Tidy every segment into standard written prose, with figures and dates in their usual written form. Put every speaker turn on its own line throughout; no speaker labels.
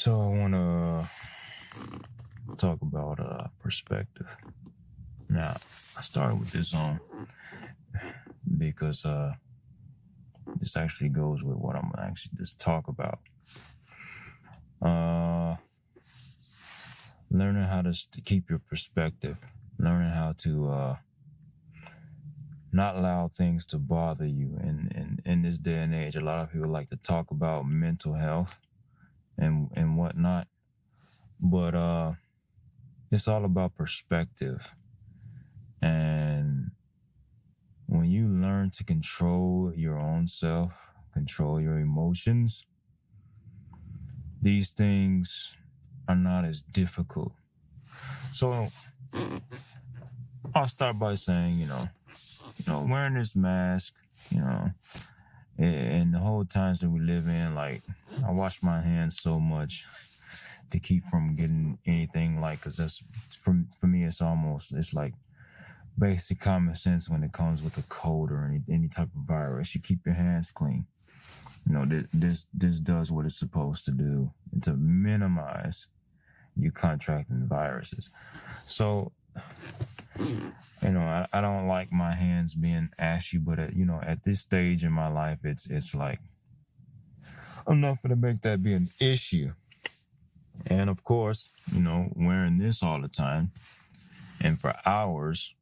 So I want to talk about perspective. Now, I started with this song because this actually goes with what I'm gonna actually just talk about. Uh, Learning how to keep your perspective, learning how to not allow things to bother you. And in this day and age, a lot of people like to talk about mental health and whatnot, but it's all about perspective. And when you learn to control your own self, control your emotions, these things are not as difficult. So I'll start by saying, wearing this mask, and the whole times that we live in, like I wash my hands so much to keep from getting anything, like, because that's for me, it's like basic common sense when it comes with a cold or any type of virus. You keep your hands clean. This does what it's supposed to do to minimize you contracting viruses. So, I don't like my hands being ashy, but at this stage in my life, it's like I'm not gonna make that be an issue. And of course, wearing this all the time and for hours.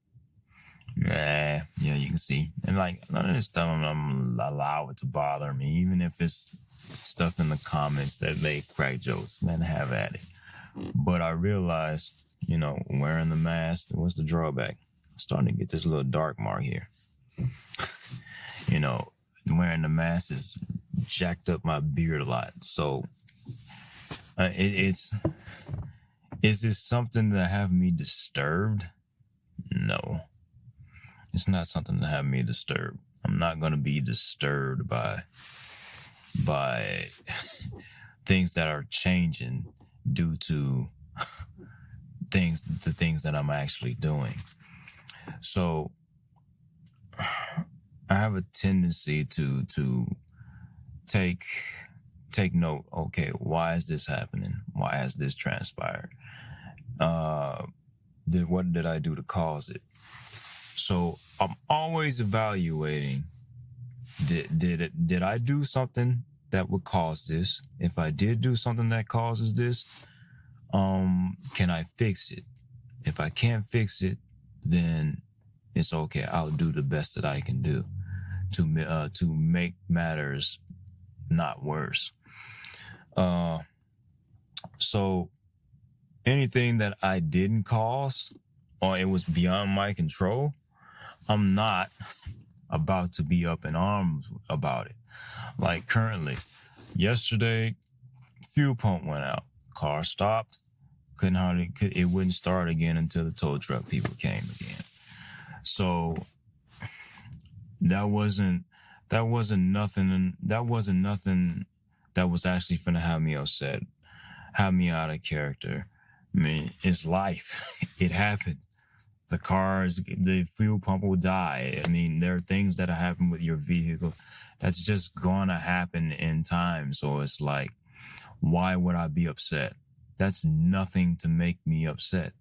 Yeah, you can see. And like none of this stuff I'm allow it to bother me, even if it's stuff in the comments that they crack jokes, man, have at it. But I realize, wearing the mask, what's the drawback? I'm starting to get this little dark mark here. Wearing the mask has jacked up my beard a lot. So is this something that have me disturbed? No. It's not something to have me disturbed. I'm not going to be disturbed by things that are changing due to the things that I'm actually doing. So I have a tendency to take note. Okay, why is this happening? Why has this transpired? What did I do to cause it? So I'm always evaluating. Did I do something that would cause this? If I did do something that causes this, can I fix it? If I can't fix it, then it's okay. I'll do the best that I can do to make matters not worse. So anything that I didn't cause or it was beyond my control, I'm not about to be up in arms about it. Like currently, yesterday, fuel pump went out. Car stopped. It wouldn't start again until the tow truck people came again. So that wasn't nothing that was actually finna have me upset, have me out of character. I mean, it's life. It happened. The fuel pump will die. I mean, there are things that happen with your vehicle that's just gonna happen in time. So it's like, why would I be upset? That's nothing to make me upset.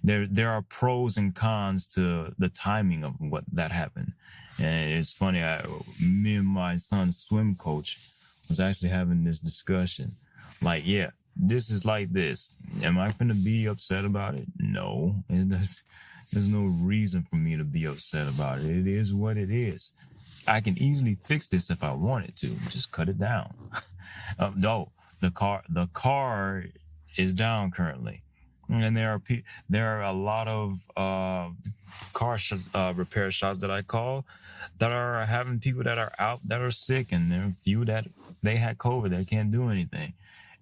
There are pros and cons to the timing of what that happened. And it's funny, me and my son's swim coach was actually having this discussion. Like, yeah, this is like this. Am I going to be upset about it? No. There's no reason for me to be upset about it. It is what it is. I can easily fix this if I wanted to. Just cut it down. No, the car is down currently. And there are a lot of repair shops that I call that are having people that are out that are sick, and there are a few that they had COVID that can't do anything.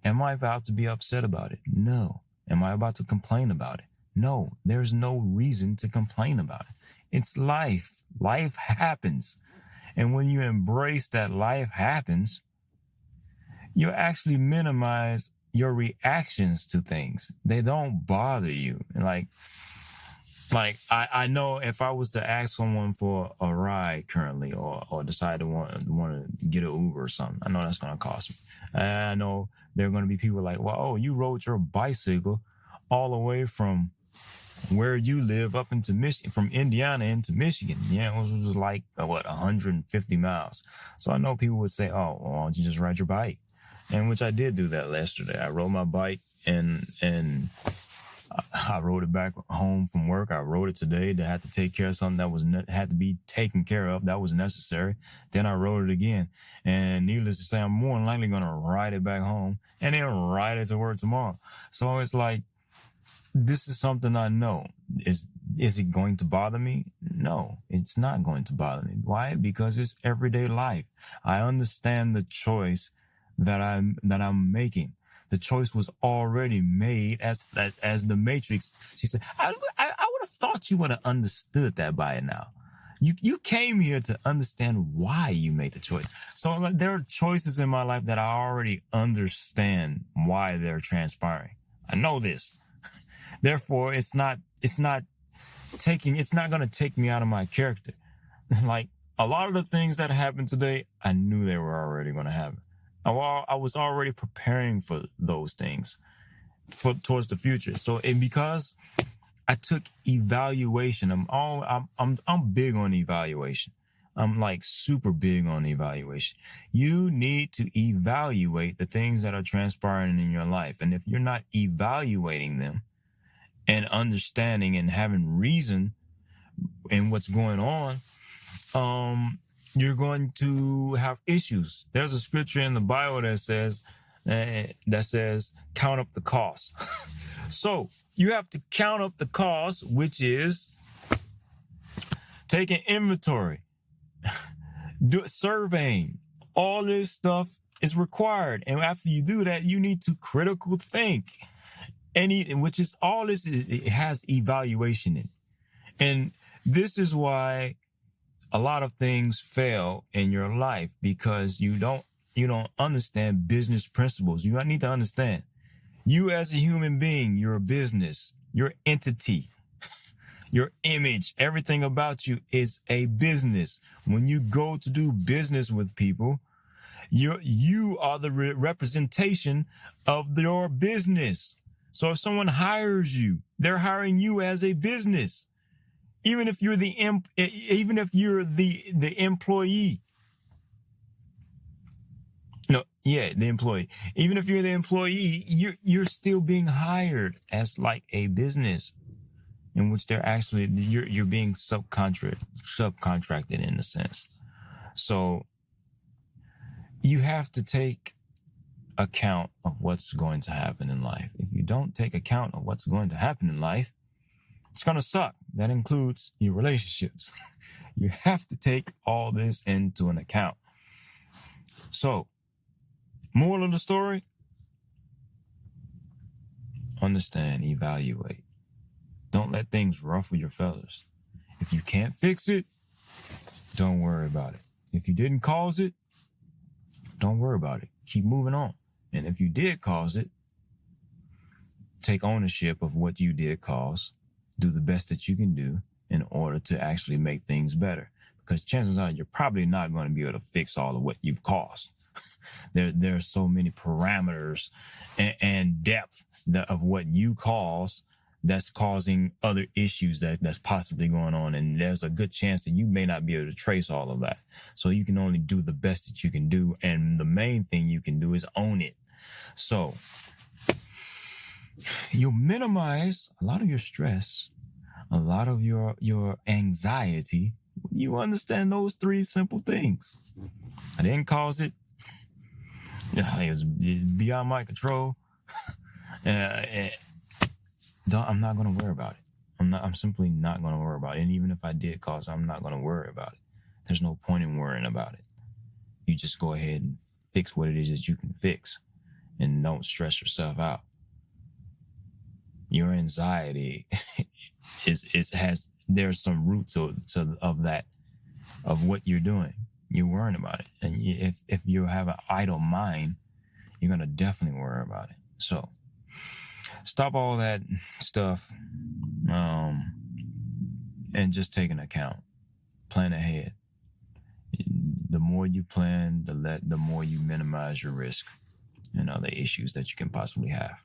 Am I about to be upset about it? No. Am I about to complain about it? No. There's no reason to complain about it. It's life. Life happens. And when you embrace that life happens, you actually minimize your reactions to things. They don't bother you. Like, Like I know if I was to ask someone for a ride currently, or decide to want to get an Uber or something, I know that's gonna cost me. And I know there are gonna be people like, well, oh, you rode your bicycle all the way from where you live up into Michigan, from Indiana into Michigan. Yeah, it was like what, 150 miles. So I know people would say, oh, well, why don't you just ride your bike? And which I did do that yesterday. I rode my bike and I rode it back home from work. I rode it today to have to take care of something that was had to be taken care of. That was necessary. Then I rode it again. And needless to say, I'm more than likely going to ride it back home and then ride it to work tomorrow. So it's like, this is something I know. Is it going to bother me? No, it's not going to bother me. Why? Because it's everyday life. I understand the choice that I'm making. The choice was already made as the Matrix. She said, I would have thought you would have understood that by now. You came here to understand why you made the choice. So like, there are choices in my life that I already understand why they're transpiring. I know this. Therefore, it's not going to take me out of my character. Like a lot of the things that happened today, I knew they were already going to happen. I was already preparing for those things towards the future. So, and because I took evaluation, I'm big on evaluation. I'm like super big on evaluation. You need to evaluate the things that are transpiring in your life. And if you're not evaluating them and understanding and having reason in what's going on, you're going to have issues. There's a scripture in the Bible that says count up the cost. So you have to count up the cost, which is taking inventory, surveying. All this stuff is required, and after you do that, you need to critical think. Which is all this is, it has evaluation in it. And this is why a lot of things fail in your life, because you don't understand business principles. You need to understand, you as a human being, your business, your entity, your image, everything about you is a business. When you go to do business with people, you are the representation of your business. So if someone hires you, they're hiring you as a business. Even if you're the employee. No, yeah, the employee. Even if you're the employee, you're still being hired as like a business, in which they're actually you're being subcontracted in a sense. So you have to take account of what's going to happen in life. If you don't take account of what's going to happen in life, it's going to suck. That includes your relationships. You have to take all this into an account. So, moral of the story, understand, evaluate. Don't let things ruffle your feathers. If you can't fix it, don't worry about it. If you didn't cause it, don't worry about it. Keep moving on. And if you did cause it, take ownership of what you did cause. Do the best that you can do in order to actually make things better. Because chances are you're probably not going to be able to fix all of what you've caused. There are so many parameters and depth of what you cause that's causing other issues that's possibly going on. And there's a good chance that you may not be able to trace all of that. So you can only do the best that you can do. And the main thing you can do is own it. So you'll minimize a lot of your stress, a lot of your anxiety. You understand those three simple things. I didn't cause it. It was beyond my control. I'm not going to worry about it. I'm simply not going to worry about it. And even if I did cause it, I'm not going to worry about it. There's no point in worrying about it. You just go ahead and fix what it is that you can fix, and don't stress yourself out. Your anxiety there's some root of what you're doing. You're worrying about it. And if you have an idle mind, you're going to definitely worry about it. So stop all that stuff. and just take an account, plan ahead. The more you plan, the more you minimize your risk and other issues that you can possibly have.